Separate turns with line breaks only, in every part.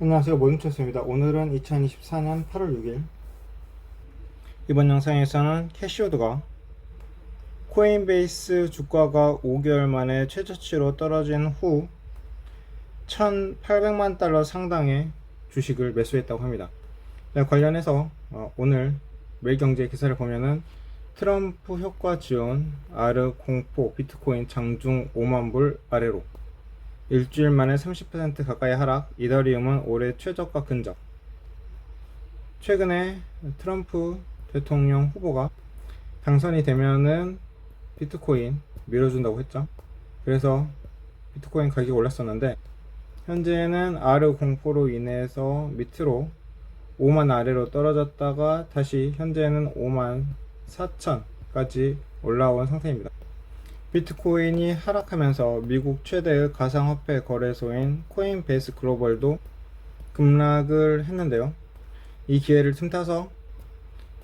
안녕하세요, 모닝초스입니다. 오늘은 2024년 8월 6일. 이번 영상에서는 캐시우드가 코인베이스 주가가 5개월 만에 최저치로 떨어진 후 1,800만 달러 상당의 주식을 매수했다고 합니다. 관련해서 오늘 매일경제 기사를 보면은 트럼프 효과 지원, 아르 공포, 비트코인 장중 5만 불 아래로, 일주일 만에 30% 가까이 하락, 이더리움은 올해 최저가 근접. 최근에 트럼프 대통령 후보가 당선이 되면은 비트코인 밀어준다고 했죠. 그래서 비트코인 가격이 올랐었는데 현재는 아르 공포로 인해서 밑으로 5만 아래로 떨어졌다가 다시 현재는 5만 4천까지 올라온 상태입니다. 비트코인이 하락하면서 미국 최대의 가상화폐 거래소인 코인베이스 글로벌도 급락을 했는데요. 이 기회를 틈타서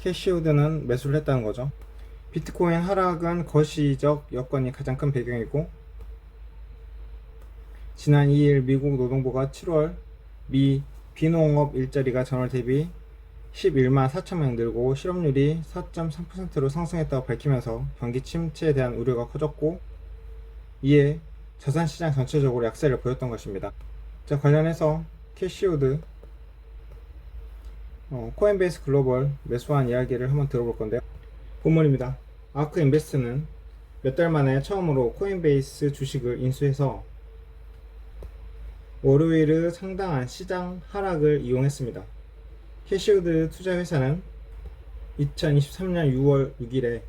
캐시우드는 매수를 했다는 거죠. 비트코인 하락은 거시적 여건이 가장 큰 배경이고, 지난 2일 미국 노동부가 7월 미 비농업 일자리가 전월 대비 11만 4천만 명 늘고 실업률이 4.3%로 상승했다고 밝히면서 경기 침체에 대한 우려가 커졌고, 이에 자산시장 전체적으로 약세를 보였던 것입니다. 자, 관련해서 캐시우드 코인베이스 글로벌 매수한 이야기를 한번 들어볼 건데요. 본문입니다. 아크 인베스트는 몇 달 만에 처음으로 코인베이스 주식을 인수해서 월요일의 상당한 시장 하락을 이용했습니다. 캐시우드 투자회사는 2023년 6월 6일에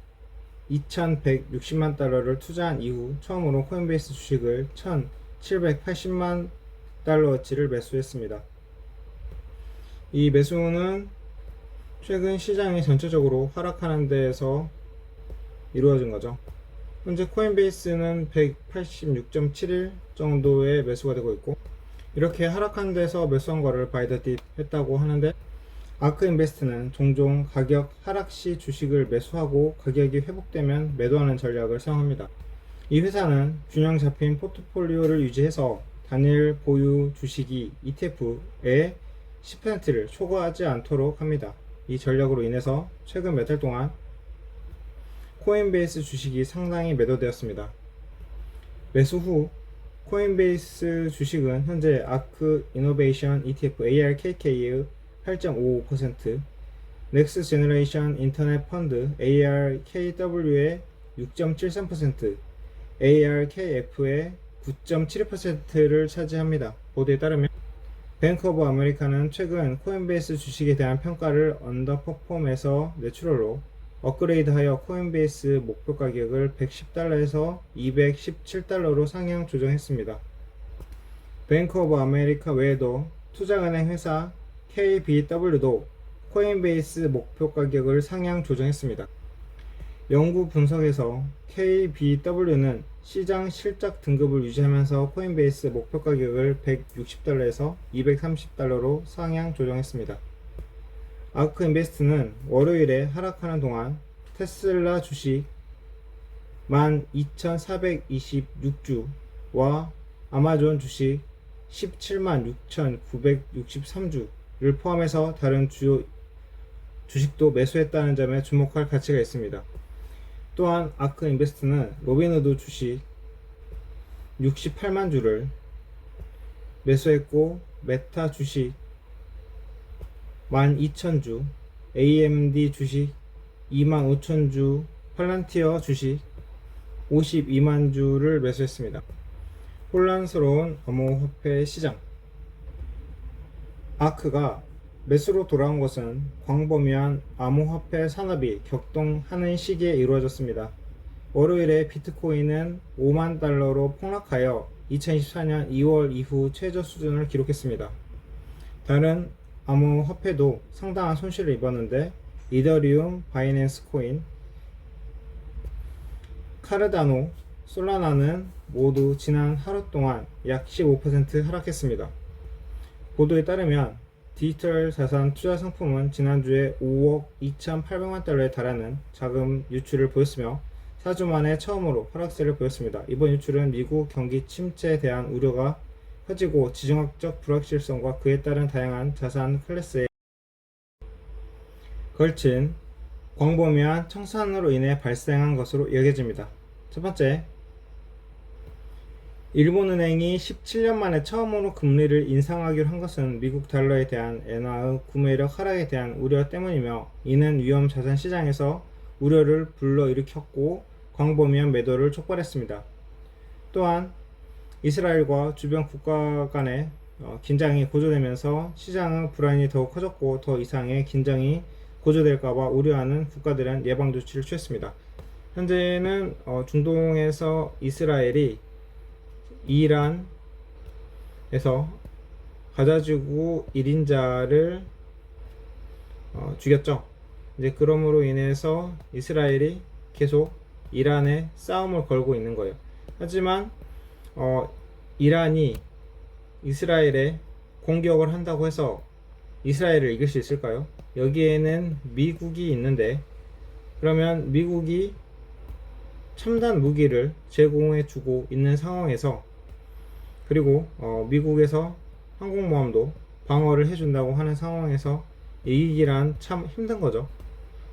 2160만 달러를 투자한 이후 처음으로 코인베이스 주식을 1780만 달러어치를 매수했습니다. 이 매수는 최근 시장이 전체적으로 하락하는 데에서 이루어진 거죠. 현재 코인베이스는 186.71 정도의 매수가 되고 있고, 이렇게 하락한 데서 매수한 거를 바이 더 딥 했다고 하는데, 아크 인베스트는 종종 가격 하락 시 주식을 매수하고 가격이 회복되면 매도하는 전략을 사용합니다. 이 회사는 균형 잡힌 포트폴리오를 유지해서 단일 보유 주식이 ETF의 10%를 초과하지 않도록 합니다. 이 전략으로 인해서 최근 몇 달 동안 코인베이스 주식이 상당히 매도되었습니다. 매수 후 코인베이스 주식은 현재 아크 이노베이션 ETF ARKK의 8.55%, 넥스트 제너레이션 인터넷 펀드 ARKW의 6.73%, ARKF의 9.72%를 차지합니다. 보도에 따르면 뱅크 오브 아메리카는 최근 코인베이스 주식에 대한 평가를 언더퍼폼해서 내추럴로 업그레이드하여 코인베이스 목표 가격을 110달러에서 217달러로 상향 조정했습니다. 뱅크 오브 아메리카 외에도 투자은행 회사 KBW도 코인베이스 목표 가격을 상향 조정했습니다. 연구 분석에서 KBW는 시장 실적 등급을 유지하면서 코인베이스 목표 가격을 160달러에서 230달러로 상향 조정했습니다. 아크 인베스트는 월요일에 하락하는 동안 테슬라 주식 12,426주와 아마존 주식 176,963주를 포함해서 다른 주요 주식도 매수했다는 점에 주목할 가치가 있습니다. 또한 아크 인베스트는 로빈후드 주식 68만 주를 매수했고, 메타 주식 12,000주, AMD 주식 25,000주, 팔란티어 주식 52만 주를 매수했습니다. 혼란스러운 암호화폐 시장. 아크가 매수로 돌아온 것은 광범위한 암호화폐 산업이 격동하는 시기에 이루어졌습니다. 월요일에 비트코인은 5만 달러로 폭락하여 2024년 2월 이후 최저 수준을 기록했습니다. 다른 암호화폐도 상당한 손실을 입었는데, 이더리움, 바이낸스 코인, 카르다노, 솔라나는 모두 지난 하루 동안 약 15% 하락했습니다. 보도에 따르면 디지털 자산 투자 상품은 지난주에 5억 2,800만 달러에 달하는 자금 유출을 보였으며 4주 만에 처음으로 하락세를 보였습니다. 이번 유출은 미국 경기 침체에 대한 우려가 커지고 지정학적 불확실성과 그에 따른 다양한 자산 클래스에 걸친 광범위한 청산으로 인해 발생한 것으로 여겨집니다. 첫 번째, 일본은행이 17년 만에 처음으로 금리를 인상하기로 한 것은 미국 달러에 대한 엔화의 구매력 하락에 대한 우려 때문이며, 이는 위험 자산 시장에서 우려를 불러일으켰고 광범위한 매도를 촉발했습니다. 또한 이스라엘과 주변 국가 간의 긴장이 고조되면서 시장의 불안이 더욱 커졌고, 더 이상의 긴장이 고조될까봐 우려하는 국가들은 예방 조치를 취했습니다. 현재는 중동에서 이스라엘이 이란에서 가자지구 1인자를 죽였죠. 이제 그러므로 인해서 이스라엘이 계속 이란에 싸움을 걸고 있는 거예요. 하지만 이란이 이스라엘에 공격을 한다고 해서 이스라엘을 이길 수 있을까요? 여기에는 미국이 있는데, 그러면 미국이 첨단 무기를 제공해 주고 있는 상황에서, 그리고 미국에서 항공모함도 방어를 해준다고 하는 상황에서 이기기란 참 힘든 거죠.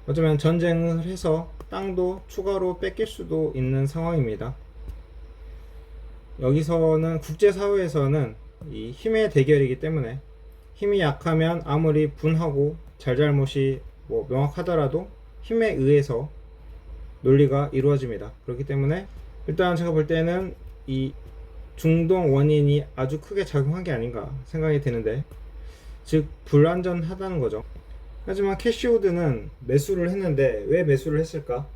어쩌면 전쟁을 해서 땅도 추가로 뺏길 수도 있는 상황입니다. 여기서는 국제사회에서는 이 힘의 대결이기 때문에, 힘이 약하면 아무리 분하고 잘잘못이 명확하더라도 힘에 의해서 논리가 이루어집니다. 그렇기 때문에 일단 제가 볼 때는 이 중동 원인이 아주 크게 작용한 게 아닌가 생각이 드는데, 즉 불안전하다는 거죠. 하지만 캐시우드는 매수를 했는데 왜 매수를 했을까?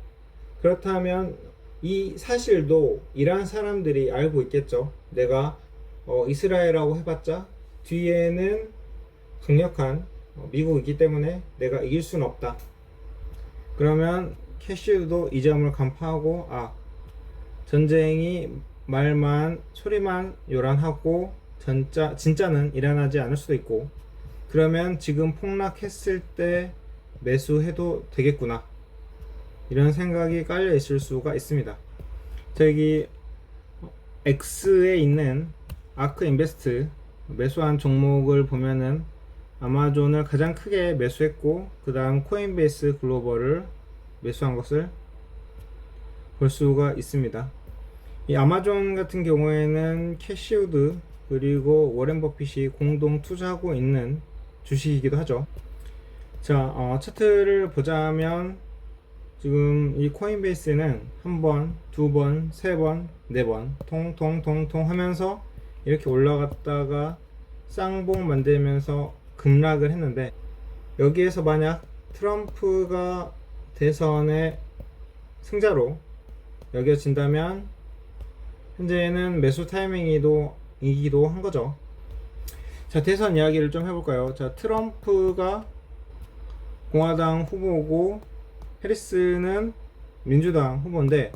그렇다면 이 사실도 이란 사람들이 알고 있겠죠. 내가 이스라엘하고 해봤자 뒤에는 강력한 미국이기 때문에 내가 이길 수는 없다. 그러면 캐시우도 이 점을 간파하고, 전쟁이 말만 소리만 요란하고 진짜는 일어나지 않을 수도 있고, 그러면 지금 폭락했을 때 매수해도 되겠구나, 이런 생각이 깔려 있을 수가 있습니다. 저기 X에 있는 아크 인베스트 매수한 종목을 보면은 아마존을 가장 크게 매수했고, 그 다음 코인베이스 글로벌을 매수한 것을 볼 수가 있습니다. 이 아마존 같은 경우에는 캐시우드 그리고 워렌 버핏이 공동 투자하고 있는 주식이기도 하죠. 자, 차트를 보자면 지금 이 코인베이스는 한 번, 두 번, 세 번, 네 번 통통통통 하면서 이렇게 올라갔다가 쌍봉 만들면서 급락을 했는데, 여기에서 만약 트럼프가 대선의 승자로 여겨진다면 현재는 매수 타이밍이기도 한 거죠. 자, 대선 이야기를 좀 해볼까요? 자, 트럼프가 공화당 후보고 해리스는 민주당 후보인데,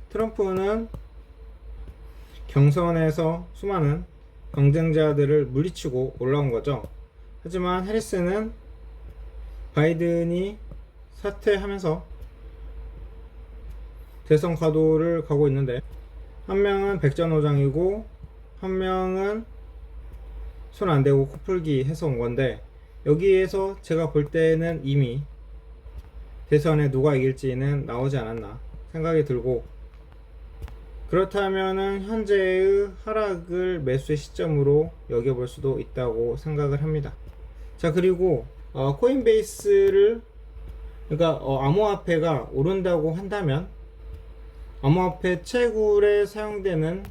트럼프는 경선에서 수많은 경쟁자들을 물리치고 올라온 거죠. 하지만 해리스는 바이든이 사퇴하면서 대선 가도를 가고 있는데, 한 명은 백전호장이고 한 명은 손 안 대고 코풀기 해서 온 건데, 여기에서 제가 볼 때는 이미 대선에 누가 이길지는 나오지 않았나 생각이 들고, 그렇다면은 현재의 하락을 매수의 시점으로 여겨볼 수도 있다고 생각을 합니다. 자, 그리고 코인베이스를, 그러니까 암호화폐가 오른다고 한다면 암호화폐 채굴에 사용되는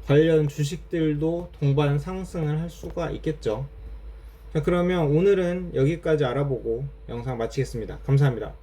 관련 주식들도 동반 상승을 할 수가 있겠죠. 자, 그러면 오늘은 여기까지 알아보고 영상 마치겠습니다. 감사합니다.